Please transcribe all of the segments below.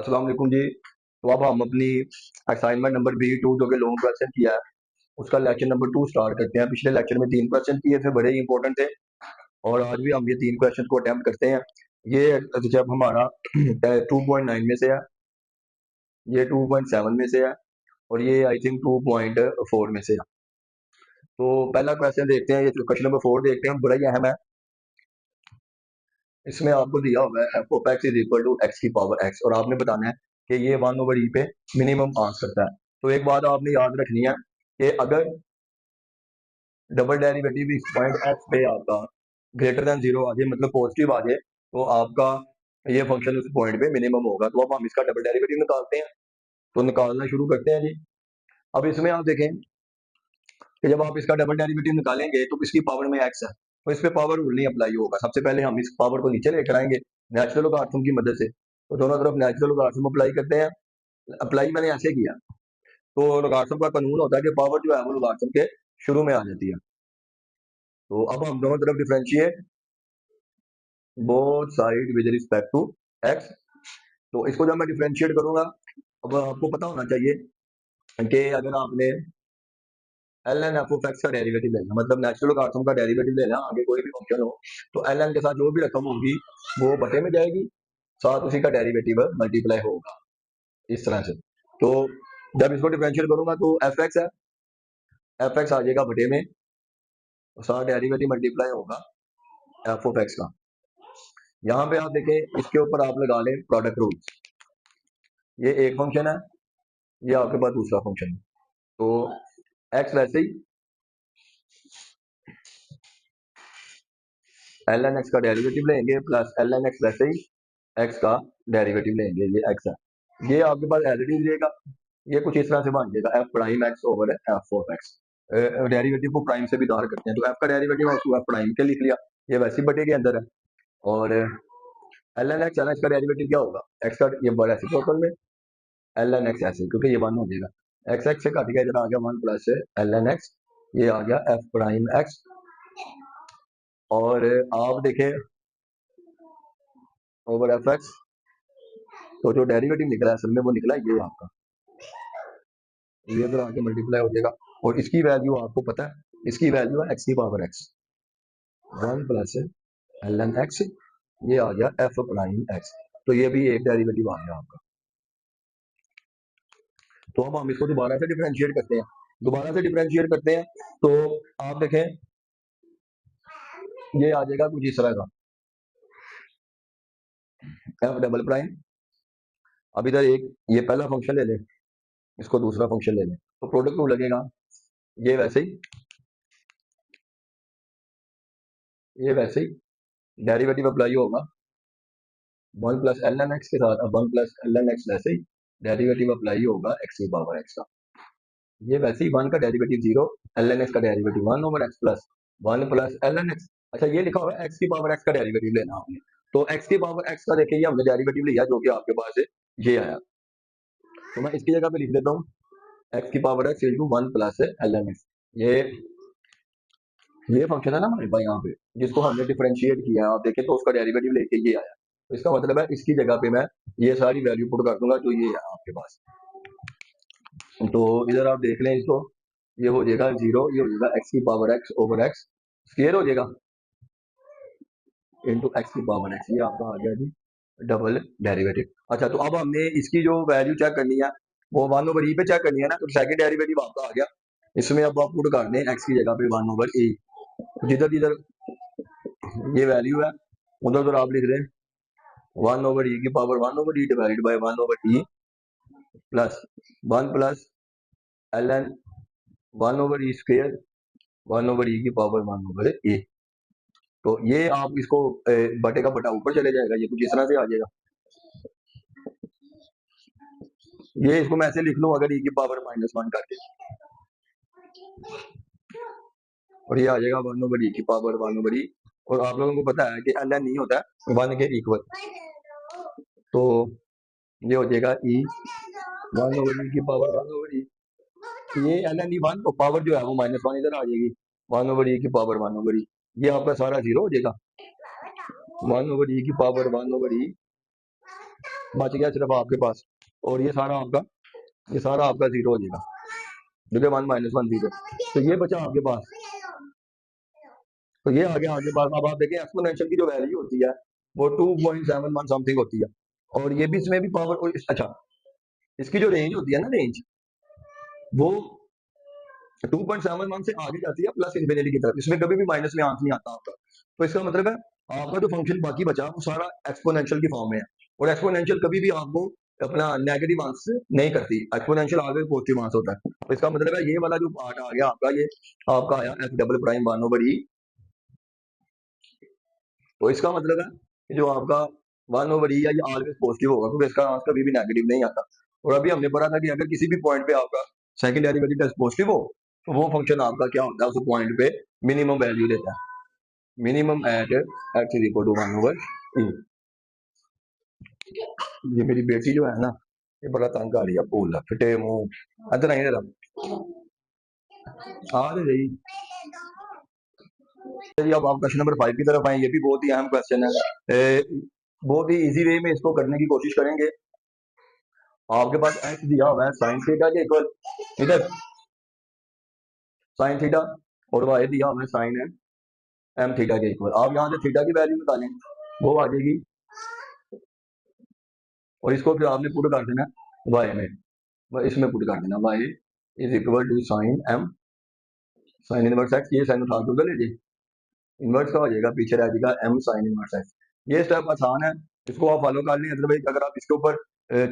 अस्सलाम वालेकुम जी। तो अब हम अपनी असाइनमेंट नंबर B2 जो कि लॉन्ग क्वेश्चन किया है उसका लेक्चर नंबर 2 स्टार्ट करते हैं। पिछले लेक्चर में 3 क्वेश्चन किए थे, बड़े ही इंपॉर्टेंट थे और आज भी हम ये 3 क्वेश्चन को अटेम्प्ट करते हैं। ये जब हमारा 2.9 में से है, ये 2.7 में से है और ये आई थिंक 2.4 में से है। तो पहला क्वेश्चन देखते हैं, ये क्वेश्चन नंबर 4 देखते हैं, बड़ा ही अहम है। इसमें आपको दिया हुआ है F of x is equal to x की पावर एक्स और आपने बताना है कि ये 1/e पे मिनिमम पास करता है। तो एक बात आपने याद रखनी है कि अगर डबल डेरिवेटिव इस पॉइंट एक्स पे आपका ग्रेटर देन 0 आ जाए, मतलब पॉजिटिव आ जाए, तो आपका ये फंक्शन उस पॉइंट पे मिनिमम होगा। तो अब हम इसका डबल डेरिवेटिव निकालते हैं, तो निकालना शुरू करते हैं जी। अब इसमें आप देखें कि जब आप इसका डबल डेरिवेटिव निकालेंगे तो इसकी पावर में एक्स है, तो इस पे पावर रूल नहीं अप्लाई होगा। सबसे पहले हम इस पावर को नीचे लेकर आएंगे नेचुरल लॉगरिथम की मदद से। तो दोनों तरफ नेचुरल लॉगरिथम अप्लाई करते हैं। अप्लाई मैंने ऐसे किया, तो लॉगरिथम का कानून होता है कि पावर जो है वो लॉगरिथम के शुरू में आ जाती है। तो अब हम दोनों तरफ differentiate both side with respect to x. तो इसको जब मैं डिफरेंशिएट करूंगा, अब आपको पता होना चाहिए कि अगर आपने L N F of x का डेरिवेटिव लेना, मतलब नेचुरल लॉगरिथम का डेरिवेटिव लेना, आगे कोई भी फंक्शन हो, तो एल एन के साथ जो भी रकम होगी वो बटे में जाएगी, साथ उसी का डेरिवेटिव मल्टीप्लाई होगा इस तरह से। तो जब इसको डिफरेंशिएट करूंगा तो एफ एक्स है, एफ एक्स आ जाएगा बटे में, साथ डेरिवेटिव मल्टीप्लाई होगा एफ ऑफ एक्स का। यहाँ पे आप देखें, इसके ऊपर आप लगा लें प्रोडक्ट रूल। ये एक फंक्शन है, ये आपके पास दूसरा फंक्शन है। तो एक्स वैसे ही एल एन एक्स का डेरिवेटिव लेंगे प्लस एल एन एक्स वैसे ही एक्स का डेरिवेटिव लेंगे, ये एक्स है, ये आपके पास एज इट इज रहेगा। ये कुछ इस तरह से बन जाएगा F prime x over F of x. Derivative को प्राइम से भी बाहर करते हैं, तो एफ का डेरिवेटिव उसको एफ प्राइम के लिख लिया, ये वैसे ही बटे के अंदर है। और एल एन एक्स का डेरिवेटिव क्या होगा, एक्स का ये बड़ा रेसिप्रोकल में एल एन एक्स ऐसे, क्योंकि ये वन हो जाएगा, एक्स एक्स से कट गया, इधर आ गया one plus L N x, ये आ गया एफ प्राइम एक्स। और आप देखें ओवर एफ एक्स, तो जो डेरिवेटिव निकला है असल में वो निकला ये आपका, ये इधर आके मल्टीप्लाई हो जाएगा। और इसकी वैल्यू आपको पता है, इसकी वैल्यू है एक्स की power x, one plus L N x, ये आ गया एफ प्राइम एक्स। तो ये भी एक डेरिवेटिव आ गया आपका। तो अब हम इसको दोबारा से डिफरेंशिएट करते हैं, दोबारा से डिफरेंशिएट करते हैं, तो आप देखें ये आ जाएगा कुछ इस तरह का एफ डबल प्राइम। अब इधर एक ये पहला फंक्शन ले लें, इसको दूसरा फंक्शन ले लें, तो प्रोडक्ट रूल लगेगा, ये वैसे ही, ये वैसे ही डेरिवेटिव अप्लाई होगा one plus L N X के साथ। अब one plus L N X वैसे ही डेरिवेटिव अप्लाई होगा एक्स की पावर एक्स का, ये वैसे ही वन का derivative zero, L N X का derivative one over X plus one plus L N X. अच्छा, ये लिखा हुआ है एक्स की पावर एक्स का डेरिवेटिव लेना आपने, तो एक्स की पावर एक्स का देखिए हमने डेरिवेटिव लिया जो कि आपके पास है, ये आया। तो मैं इसकी जगह पे लिख देता हूँ एक्स की power x into one plus L N x. ये फंक्शन है ना हमारे पास यहाँ पे, जिसको हमने डिफरेंशिएट किया, आप देखें तो उसका डेरिवेटिव लेके ये आया। तो इसका मतलब है इसकी जगह पे मैं ये सारी वैल्यू पुट कर दूंगा, तो ये है आपके पास। तो इधर आप देख लें इसको, ये हो जाएगा जीरो, ये हो जाएगा एक्स की power x over x square हो जाएगा इंटू एक्स की पावर एक्स, ये आपका आ गया जी डबल डेरिवेटिव। अच्छा, तो अब हमने इसकी जो वैल्यू चेक करनी है वो वन ओवर ई पे चेक करनी है ना, तो सेकंड डेरिवेटिव आपका आ गया। इसमें अब आप पुट कर दें एक्स की जगह पे वन ओवर ई, जिधर जिधर ये वैल्यू है उधर उधर आप लिख दें वन ओवर ई की power one over E divide by one over E plus one plus L N one over E square one over E की पावर वन ओवर ए। तो ये आप इसको बटे का बटा ऊपर चले जाएगा, ये कुछ इस तरह से आ जाएगा। ये इसको मैं ऐसे लिख लूं अगर ई की पावर माइनस वन करके, और ये आ जाएगा वन ओवर ई की पावर वन ओवर ई। और आप लोगों को पता है कि एल एन नहीं होता है वन के इक्वल, तो ये हो जाएगा ई वन ओवर ई की पावर वन ओवर ई, ये एल एन ई वन, तो पावर जो है वो माइनस वन इधर आ जाएगी, वन ओवर ई की पावर वन ओवर ई, ये आपका सारा जीरो हो जाएगा, वन ओवर ई की पावर वन ओवर ई बच गया सिर्फ आपके पास। और ये सारा आपका जीरो हो जाएगा, जो कि 1 - 1 0। तो ये बचा आपके पास। तो ये आगे आगे पास अब आप देखें एक्सपोनेंशियल की जो वैल्यू होती है वो 2.71 समथिंग होती है। और ये भी इसमें भी पावर, अच्छा, इसकी जो रेंज होती है ना, रेंज वो 2.71 से आगे जाती है प्लस इन्फिनिटी की तरफ, इसमें कभी भी माइनस में आंख नहीं आता आपका। तो इसका मतलब है आपका जो फंक्शन बाकी बचा वो सारा एक्सपोनेंशियल की फॉर्म में है। और एक्सपोनेंशियल कभी भी आपको अपना नेगेटिव आंसर नहीं करती, एक्सपोनेंशियल आगे पॉजिटिव आंसर होता है। तो इसका मतलब है ये वाला जो पार्ट आ गया आपका, ये आपका आया एफ डबल प्राइम 1/e। तो इसका मतलब है कि जो आपका 1/e या ये ऑलवेज पॉजिटिव होगा, क्योंकि इसका आंसर कभी भी नेगेटिव नहीं आता। और अभी हमने पढ़ा था कि अगर किसी भी पॉइंट पे आपका सेकंड डेरिवेटिव पॉजिटिव हो तो वो फंक्शन आपका क्या होता है, उस पॉइंट पे मिनिमम वैल्यू देता है, minimum at x is equal to 1/e। ये मेरी बेटी जो है ना, ये बड़ा तंग आ रही है, भूल फिटे मुंह अदर नहीं रहा आ रही। चलिए अब आप क्वेश्चन नंबर 5 की तरफ आए। ये भी बहुत ही अहम क्वेश्चन है। बहुत ही इजी वे में इसको करने की कोशिश करेंगे। आपके पास एक्स दिया हुआ है साइन थीटा के इक्वल, इधर साइन थीटा, और वाई दिया हुआ है साइन एम थीटा के इक्वल। आप यहाँ से थीटा की वैल्यू निकालें, वो आ जाएगी, और इसको फिर आपने पुट कर देना वाई में, इसमें पुट कर देना y is equal to sine M sine inverse x. ये साइन उठा के उधर लीजिए, इनवर्स का हो जाएगा, पीछे रह जाएगा एम साइन इनवर्स एक्स। ये स्टेप आसान है, इसको आप फॉलो कर लें। अदरवाइज अगर आप इसके ऊपर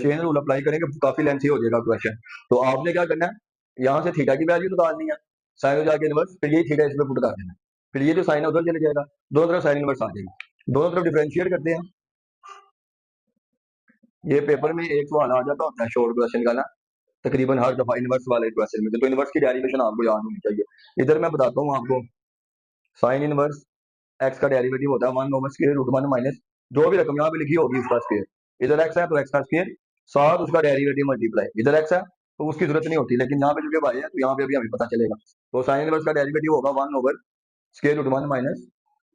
चेन रूल अप्लाई करेंगे तो काफी लेंथी हो जाएगा क्वेश्चन। तो आपने क्या करना है, यहाँ से थीटा की वैल्यू निकालनी है, साइन हो जाके इनवर्स, फिर ये थीटा इसमें पुट कर देना है, फिर ये जो साइन है उधर चले जाएगा, दोनों तरफ साइन इनवर्स आ जाएगी, दोनों तरफ डिफरेंशिएट करते हैं। ये पेपर में एक सवाल आ जाता होता है शॉर्ट क्वेश्चन का ना, तकरीबन हर दफा इनवर्स वाले क्वेश्चन में, तो इनवर्स की डेरिवेशन आपको याद होनी चाहिए। इधर मैं बताता हूँ आपको, साइन इनवर्स एक्स का डेरिवेटिव होता है 1/√1 माइनस जो भी रकम यहाँ पे लिखी होगी उसका स्क्वायर। इधर एक्स है तो एक्स का स्क्वायर साथ उसका डेरिवेटिव मल्टीप्लाई, इधर एक्स है तो उसकी जरूरत नहीं होती, लेकिन यहाँ पे जो वाई है तो यहाँ पे अभी हमें पता चलेगा। तो साइन इनवर्स का डेरिवेटिव होगा 1/√1 माइनस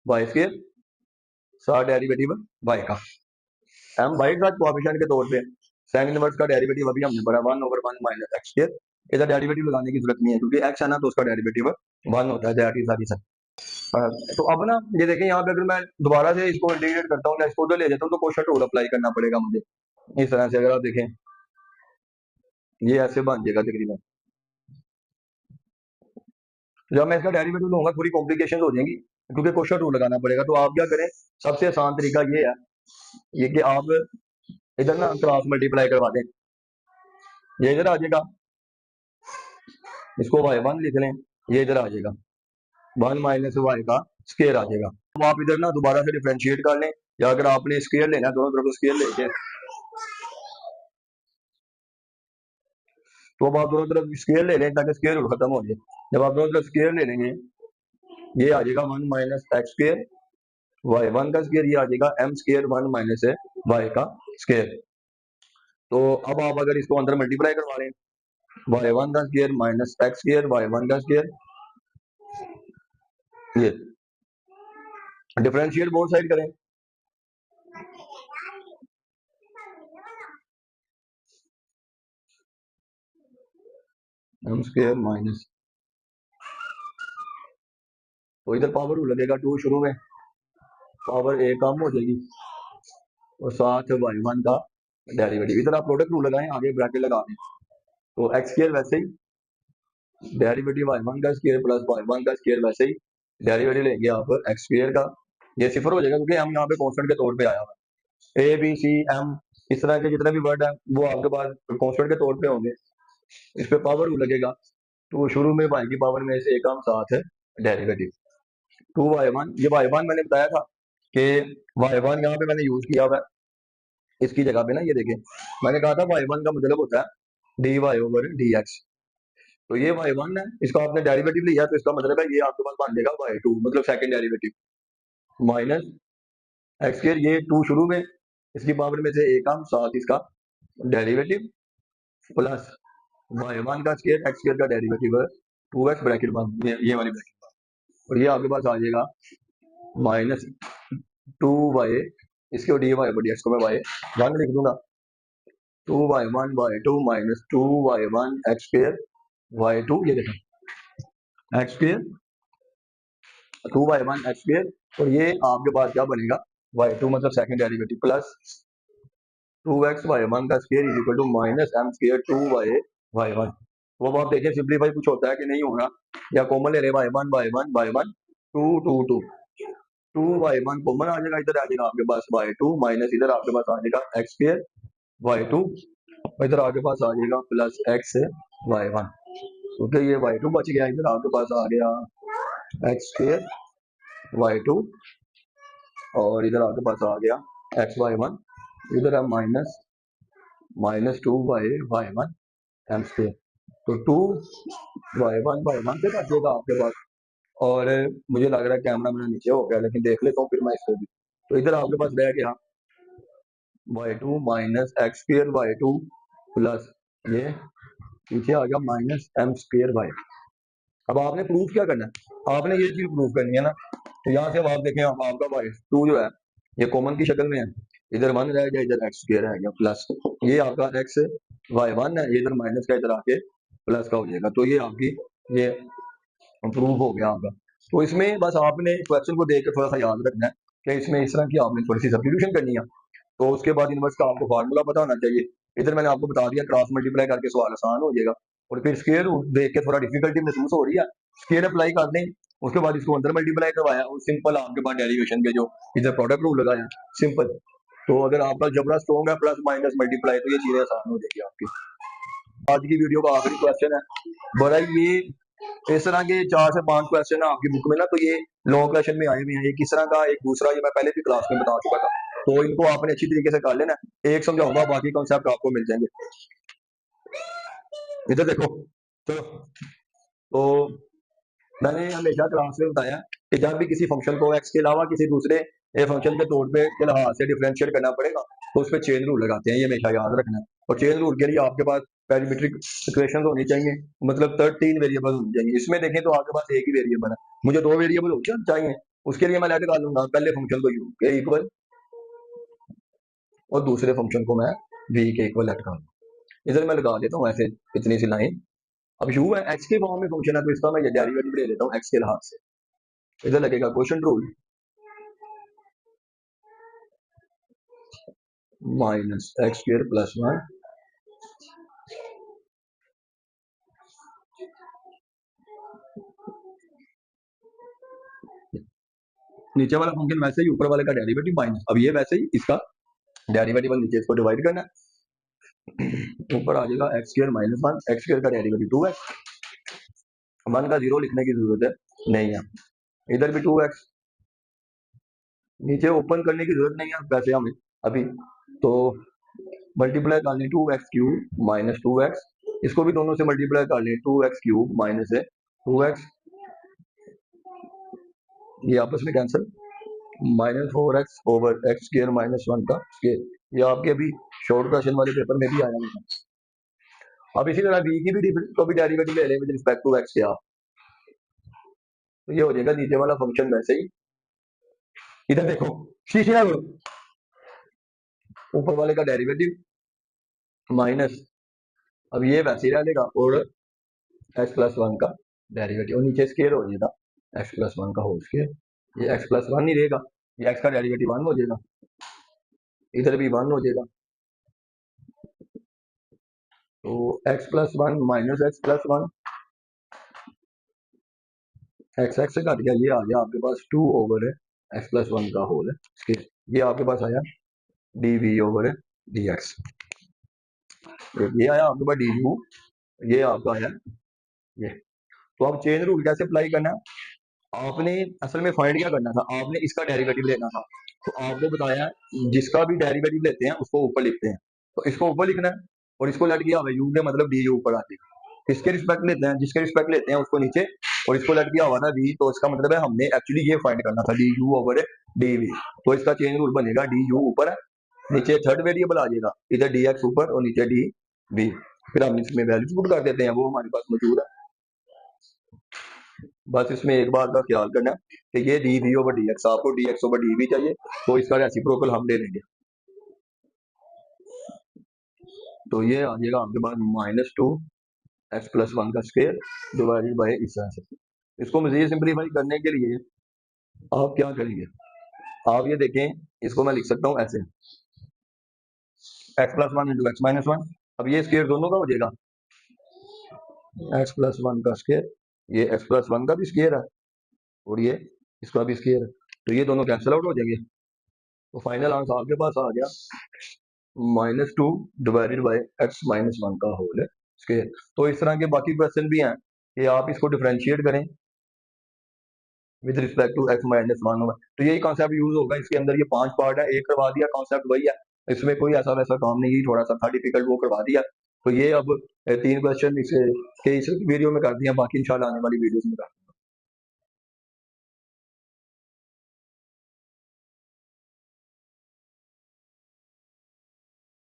वाई स्क्वायर साथ डेरिवेटिव वाई का, एम वाई के साथ कोएफिशिएंट के तौर पे। साइन इनवर्स का डेरिवेटिव अभी हमने पढ़ा 1/1 माइनस एक्स स्क्वायर। इधर डेरिवेटिव लगाने की जरूरत नहीं है क्योंकि एक्स है ना, तो उसका डेरिवेटिव 1 होता है, दैट इज आंसर। तो अब ना ये देखें, यहाँ पे अगर मैं दोबारा से इसको इंटीग्रेट करता हूँ या इसको उधर ले जाता हूँ तो क्वेश्चन रूल अप्लाई करना पड़ेगा मुझे। इस तरह से अगर आप देखें, ये ऐसे बन जाएगा तकरीबन। तो जब मैं इसका डेरिवेटिव लूंगा थोड़ी कॉम्प्लिकेशन हो जाएंगी क्योंकि क्वेश्चन रूल लगाना पड़ेगा। तो आप क्या करें, सबसे आसान तरीका ये है, ये कि आप इधर ना क्रॉस मल्टीप्लाई करवा दें, ये इधर आ जाएगा, इसको y1 लिख लें, ये इधर आ जाएगा 1 माइनस वाई का स्केयर आ जाएगा। अब आप इधर ना दोबारा से डिफ्रेंशिएट कर लें, या अगर आपने स्केयर लेना है दोनों तरफ स्केयर लेके, तो अब आप दोनों तरफ स्केयर ले लें ताकि स्केयर रूल खत्म हो जाए। जब आप दोनों तरफ स्केयर ले लेंगे, ये आ जाएगा 1 माइनस एक्स स्केयर वाई 1 का स्केयर, ये आ जाएगा एम स्केयर 1 माइनस वाई का स्केयर। तो अब आप अगर इसको अंदर मल्टीप्लाई करवा लें, वाई 1 का square minus x square y 1 का स्केयर, ये डिफरेंशिएट बोथ साइड करें, एम स्केयर माइनस, तो इधर पावर रूल लगेगा 2 शुरू में, पावर ए कम हो जाएगी, और साथ वाई 1 का डेरिवेटिव। इधर आप प्रोडक्ट रूल लगाएं, आगे ब्रैकेट लगा दें, तो एक्स स्केयर वैसे ही डेरिवेटिव वाई 1 का स्केयर प्लस वाई 1 का स्केयर वैसे ही डेरिवेटिव लेंगे आप एक्स स्केयर का, ये सिफर हो जाएगा क्योंकि हम यहाँ पे कांस्टेंट के तौर पे आया हुआ है। ए बी सी एम इस तरह के जितने भी वर्ड है वो आपके पास कांस्टेंट के तौर पे होंगे, इस पे पावर रूल लगेगा। तो शुरू में वाई की पावर में से एक हम साथ है डेरिवेटिव 2y1, ये y1 मैंने बताया था कि y1 यहाँ पे मैंने यूज किया हुआ है इसकी जगह पे ना, ये देखें मैंने कहा था y1 का मतलब होता है dy/dx। तो ये y1 है, इसका आपने डेरिवेटिव लिया तो इसका मतलब है ये आपके पास बन जाएगा y2, मतलब second derivative minus x square, ये 2 शुरू में, इसकी पावर में से एक हम साथ इसका डेरिवेटिव प्लस y1 का स्क्वायर एक्स स्क्वायर का डेरिवेटिव है 2x ब्रैकेट बंद, ये वाली ब्रैकेट, और ये आपके पास आ जाएगा माइनस 2y, इसके डी वाई बड़ी, इसको मैं वाई 1 लिख दूंगा, 2y1 y2 minus 2y1 x square y2, ये देखो x square 2y1 x square, और ये आपके पास क्या बनेगा y2 मतलब second derivative plus 2x y1 का square is equal to minus m square 2y1। वो अब आप देखें सिंपलीफाई कुछ होता है कि नहीं होगा, या कॉमन ले रहे y1 2y1 कॉमन आ जाएगा, इधर आ जाएगा आपके पास y2 माइनस इधर आपके पास आ जाएगा x स्क्वायर y2, इधर आपके पास आ जाएगा प्लस x y1, क्योंकि ये y2 बच गया, इधर आपके पास आ गया x स्क्वायर y2, और इधर आपके पास आ गया x y1, इधर है माइनस 2y1 एम स्क्वायर, तो 2y1 से काटिएगा आपके पास। और मुझे लग रहा है कैमरा मेरा नीचे हो गया, लेकिन देख लेता हूँ फिर मैं इसको भी। तो इधर आपके पास रह गया y2 minus x square y2 plus ये पीछे आ गया माइनस एम स्क्वायर y। अब आपने प्रूफ क्या करना है, आपने ये चीज प्रूफ करनी है ना, तो यहाँ से अब आप देखें, अब आपका y2 जो है ये कॉमन की शक्ल में है, इधर 1 रह गया, इधर एक्स स्क्वायर रह गया प्लस ये आपका x y1 है, ये इधर माइनस का इधर आके प्लस का हो जाएगा, तो ये आपकी ये प्रूफ हो गया आपका। तो इसमें बस आपने क्वेश्चन को देख कर थोड़ा सा याद रखना है कि इसमें इस तरह की आपने थोड़ी सी सब्स्टिट्यूशन करनी है, तो उसके बाद इनवर्स का आपको फार्मूला पता होना चाहिए। इधर मैंने आपको बता दिया, क्रॉस मल्टीप्लाई करके सवाल आसान हो जाएगा, और फिर स्क्वायर रूट देख के थोड़ा डिफिकल्टी महसूस हो रही है, स्क्वायर अप्लाई कर दें, उसके बाद इसको अंदर मल्टीप्लाई करवाया और सिंपल आपके पास डेरिवेशन के जो इधर प्रोडक्ट रूल लगाया सिंपल। तो अगर आपका जबरा स्ट्रॉन्ग है प्लस माइनस मल्टीप्लाई, तो ये चीजें आसान हो जाएगी आपकी। आज की वीडियो का आखिरी क्वेश्चन है, बड़ा ये इस तरह के 4 से 5 क्वेश्चन है आपकी बुक में ना, तो ये लॉन्ग क्वेश्चन में आए हुए हैं, ये किस तरह का एक दूसरा, ये मैं पहले भी क्लास में बता चुका था, तो इनको आपने अच्छी तरीके से कर लेना, एक समझाऊंगा बाकी कॉन्सेप्ट आपको मिल जाएंगे। इधर देखो, चलो, तो मैंने हमेशा क्लास में बताया कि जब भी किसी फंक्शन को एक्स के अलावा किसी दूसरे फंक्शन के तौर पे के लिहाज से डिफरेंशिएट करना पड़ेगा, तो उस पर चेन रूल लगाते हैं, ये हमेशा याद रखना है। और चेन रूल के लिए आपके पास पैरामीट्रिक इक्वेशन होनी चाहिए, मतलब 13 वेरिएबल होनी चाहिए। इसमें देखें तो आपके पास एक ही वेरिएबल है, मुझे 2 वेरिएबल हो चाहिए, उसके लिए मैं लेट कर लूंगा पहले फंक्शन को यू के इक्वल और दूसरे फंक्शन को मैं वी के इक्वल लेट कर लूंगा। इधर मैं लगा देता हूँ ऐसे इतनी सी लाइन। अब यू है एक्स के फॉर्म में फंक्शन है, तो इसका मैं डेरिवेटिव ले लेता हूँ एक्स के लिहाज से। इधर लगेगा question rule minus x square plus 1 नीचे वाला फंक्शन वैसे ही, ऊपर वाले का डेरिवेटिव माइनस, अब ये वैसे ही इसका डेरिवेटिव नीचे इसको डिवाइड करना है, ऊपर आ जाएगा x square minus 1, x square का डेरिवेटिव 2x, 1 का 0 लिखने की जरूरत है नहीं है, इधर भी 2x, नीचे ओपन करने की जरूरत नहीं है वैसे हमें अभी, तो मल्टीप्लाई कर लें 2x³ माइनस 2x, इसको भी दोनों से मल्टीप्लाई कर लें 2x³ माइनस है 2x, ये आपस में cancel, minus 4x over x square minus 1 का स्क्वायर, ये आपके अभी शॉर्ट क्वेश्चन वाले पेपर में भी आया होगा। अब इसी तरह v की भी को भी डेरिवेटिव ले लें विद रिस्पेक्ट टू x के आप, तो ये हो जाएगा नीचे वाला फंक्शन वैसे ही। इधर देखो शीशे ना करो, ऊपर वाले का डेरिवेटिव माइनस, अब ये वैसे ही रहेगा, और x प्लस 1 का डेरिवेटिव, और नीचे स्क्वायर हो जाएगा x प्लस 1 का होल स्क्वायर, ये x प्लस 1 नहीं रहेगा, ये x का डेरिवेटिव 1 हो जाएगा, इधर भी 1 हो जाएगा, तो x plus 1 minus x plus 1, x x से काट गया, ये आ गया आपके पास 2 ओवर है एक्स प्लस 1 का होल है स्क्वायर, ये आपके पास आया डी वी ओवर है डी एक्स, ये आया आपके पास डी यू, ये आपका आया ये। तो अब चेन रूल कैसे अप्लाई करना है, आपने असल में फाइंड क्या करना था, आपने इसका डेरिवेटिव लेना था, तो आपको बताया जिसका भी डेरिवेटिव लेते हैं उसको ऊपर लिखते हैं, तो इसको ऊपर लिखना है, और इसको लट किया हुआ यू के मतलब डी यू ऊपर आती है, किसके रिस्पेक्ट लेते हैं, जिसके रिस्पेक्ट लेते हैं उसको नीचे, और इसको लट किया हुआ था वी, तो इसका मतलब है हमने एक्चुअली ये फाइंड करना था D U over D V, तो इसका चेन रूल बनेगा डी यू ऊपर है, नीचे थर्ड वेरिएबल आ जाएगा, इधर डी एक्स ऊपर और नीचे डी वी, फिर हम इसमें वैल्यूज पुट कर देते हैं, वो हमारे पास मौजूद है। बस इसमें एक बात का ख्याल करना है कि ये D V over D X, आपको D X over D V चाहिए, तो इसका रेसिप्रोकल हम ले लेंगे। तो ये आ जाएगा आपके पास -2 x प्लस 1 का स्क्वायर डिवाइडेड बाई इस आंसर। इसको मजीद सिंप्लीफाई करने के लिए आप क्या करेंगे, आप ये देखें, इसको मैं लिख सकता हूँ ऐसे, x plus 1 into x minus 1। अब ये स्क्वायर दोनों का हो जाएगा, x प्लस 1 का स्क्वायर, ये x प्लस 1 का भी स्क्वायर है और ये इसका भी स्क्वायर है, तो ये दोनों कैंसिल आउट हो जाएंगे। तो फाइनल आंसर आपके पास आ गया -2 डिवाइडेड बाई एक्स माइनस 1 का होल स्क्वायर। तो इस तरह के बाकी क्वेश्चन भी हैं कि आप इसको डिफरेंशिएट करें with respect to x minus 1 होगा, तो यही कॉन्सेप्ट यूज होगा इसके अंदर। ये 5 पार्ट है, एक करवा दिया, कॉन्सेप्ट वही है, इसमें कोई ऐसा वैसा काम नहीं, थोड़ा सा था डिफिकल्ट, वो करवा दिया। तो ये अब 3 क्वेश्चन इस वीडियो में कर दिया, बाकी इंशाल्लाह आने वाली वीडियोस में कर